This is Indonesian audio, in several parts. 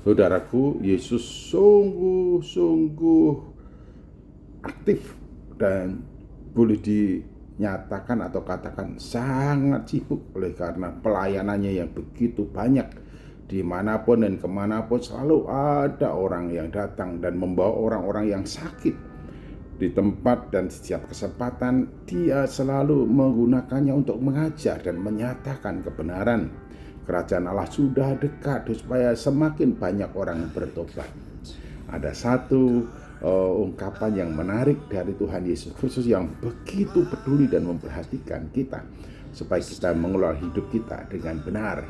Saudaraku, Yesus sungguh-sungguh aktif dan boleh dinyatakan atau katakan sangat sibuk oleh karena pelayanannya yang begitu banyak. Dimanapun dan kemanapun selalu ada orang yang datang dan membawa orang-orang yang sakit. Di tempat dan setiap kesempatan dia selalu menggunakannya untuk mengajar dan menyatakan kebenaran. Kerajaan Allah sudah dekat supaya semakin banyak orang yang bertobat. Ada satu ungkapan yang menarik dari Tuhan Yesus Kristus yang begitu peduli dan memperhatikan kita supaya kita mengelola hidup kita dengan benar.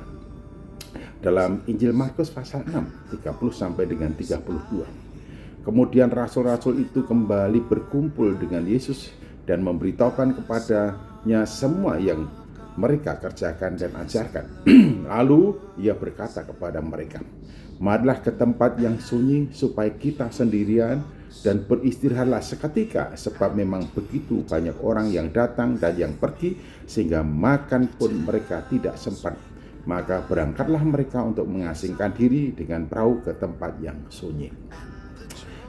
Dalam Injil Markus pasal 6, 30 sampai dengan 32. Kemudian rasul-rasul itu kembali berkumpul dengan Yesus dan memberitahukan kepadanya semua yang mereka kerjakan dan ajarkan. Lalu ia berkata kepada mereka, "Marilah ke tempat yang sunyi supaya kita sendirian dan beristirahatlah seketika, sebab memang begitu banyak orang yang datang dan yang pergi sehingga makan pun mereka tidak sempat. Maka berangkatlah mereka untuk mengasingkan diri dengan perahu ke tempat yang sunyi."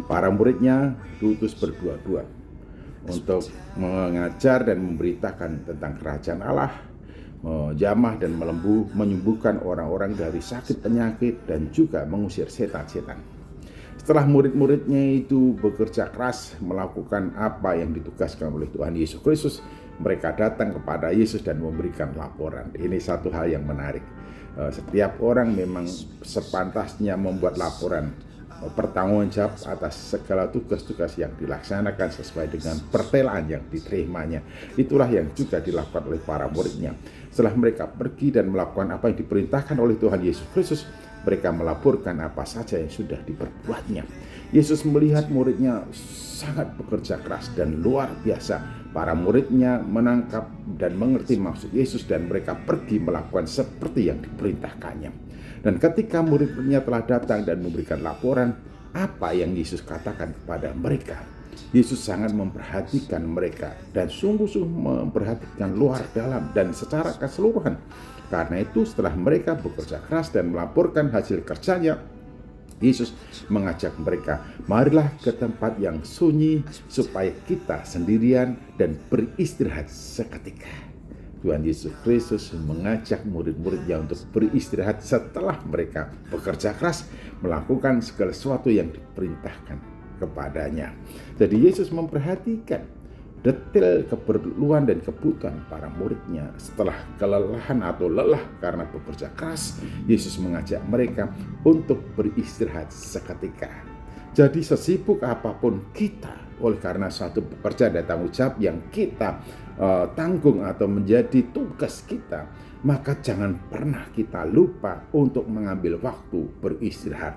Para muridnya diutus berdua-dua untuk mengajar dan memberitakan tentang kerajaan Allah, menjamah dan menyembuhkan orang-orang dari sakit penyakit dan juga mengusir setan-setan. Setelah murid-muridnya itu bekerja keras melakukan apa yang ditugaskan oleh Tuhan Yesus Kristus, mereka datang kepada Yesus dan memberikan laporan. Ini satu hal yang menarik. Setiap orang memang sepantasnya membuat laporan pertanggung jawab atas segala tugas-tugas yang dilaksanakan sesuai dengan pertelaan yang diterimanya. Itulah yang juga dilakukan oleh para muridnya. Setelah mereka pergi dan melakukan apa yang diperintahkan oleh Tuhan Yesus Kristus, mereka melaporkan apa saja yang sudah diperbuatnya. Yesus melihat muridnya sangat bekerja keras dan luar biasa. Para muridnya menangkap dan mengerti maksud Yesus dan mereka pergi melakukan seperti yang diperintahkannya. Dan ketika murid-muridnya telah datang dan memberikan laporan apa yang Yesus katakan kepada mereka, Yesus sangat memperhatikan mereka dan sungguh-sungguh memperhatikan luar dalam dan secara keseluruhan. Karena itu setelah mereka bekerja keras dan melaporkan hasil kerjanya, Yesus mengajak mereka, "Marilah ke tempat yang sunyi supaya kita sendirian dan beristirahat seketika." Tuhan Yesus Kristus mengajak murid-muridnya untuk beristirahat setelah mereka bekerja keras melakukan segala sesuatu yang diperintahkan kepadanya. Jadi Yesus memperhatikan detail keperluan dan kebutuhan para muridnya. Setelah kelelahan atau lelah karena bekerja keras, Yesus mengajak mereka untuk beristirahat seketika. Jadi sesibuk apapun kita, oleh karena suatu pekerjaan dan tanggung jawab yang kita tanggung atau menjadi tugas kita, maka jangan pernah kita lupa untuk mengambil waktu beristirahat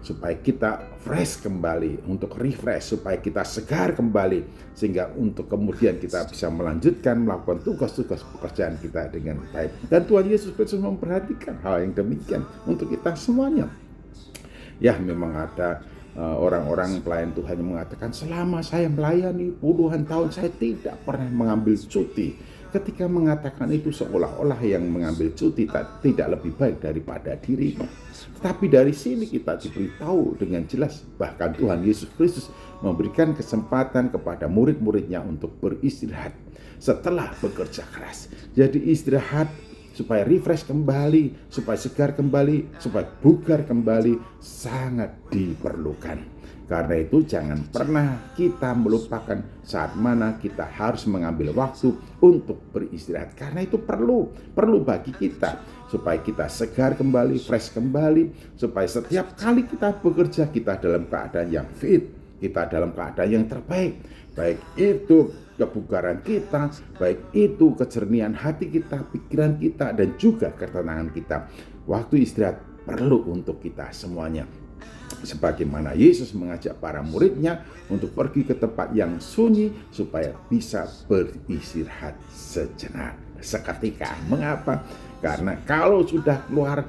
supaya kita fresh kembali, untuk refresh, supaya kita segar kembali, sehingga untuk kemudian kita bisa melanjutkan melakukan tugas-tugas pekerjaan kita dengan baik. Dan Tuhan Yesus Kristus memperhatikan hal yang demikian untuk kita semuanya. Ya, memang ada orang-orang pelayan Tuhan yang mengatakan, "Selama saya melayani puluhan tahun saya tidak pernah mengambil cuti." Ketika mengatakan itu seolah-olah yang mengambil cuti tidak lebih baik daripada dirinya. Tetapi dari sini kita diberitahu dengan jelas, bahkan Tuhan Yesus Kristus memberikan kesempatan kepada murid-muridnya untuk beristirahat setelah bekerja keras. Jadi istirahat supaya refresh kembali, supaya segar kembali, supaya bugar kembali sangat diperlukan. Karena itu jangan pernah kita melupakan saat mana kita harus mengambil waktu untuk beristirahat. Karena itu perlu bagi kita supaya kita segar kembali, fresh kembali, supaya setiap kali kita bekerja kita dalam keadaan yang fit, kita dalam keadaan yang terbaik. Baik itu kebugaran kita, baik itu kejernihan hati kita, pikiran kita, dan juga ketenangan kita. Waktu istirahat perlu untuk kita semuanya. Sebagaimana Yesus mengajak para muridnya untuk pergi ke tempat yang sunyi supaya bisa beristirahat sejenak, seketika. Mengapa? Karena kalau sudah keluar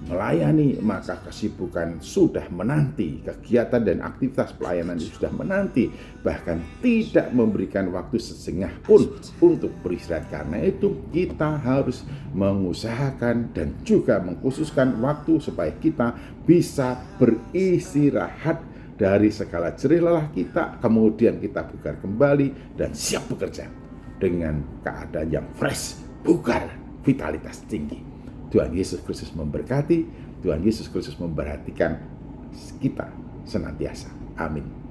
melayani, maka kesibukan sudah menanti, kegiatan dan aktivitas pelayanan sudah menanti, bahkan tidak memberikan waktu sesengah pun untuk beristirahat. Karena itu kita harus mengusahakan dan juga mengkhususkan waktu supaya kita bisa beristirahat dari segala jerih lelah kita, kemudian kita bugar kembali dan siap bekerja dengan keadaan yang fresh, bugar, vitalitas tinggi. Tuhan Yesus Kristus memberkati, Tuhan Yesus Kristus memperhatikan kita senantiasa. Amin.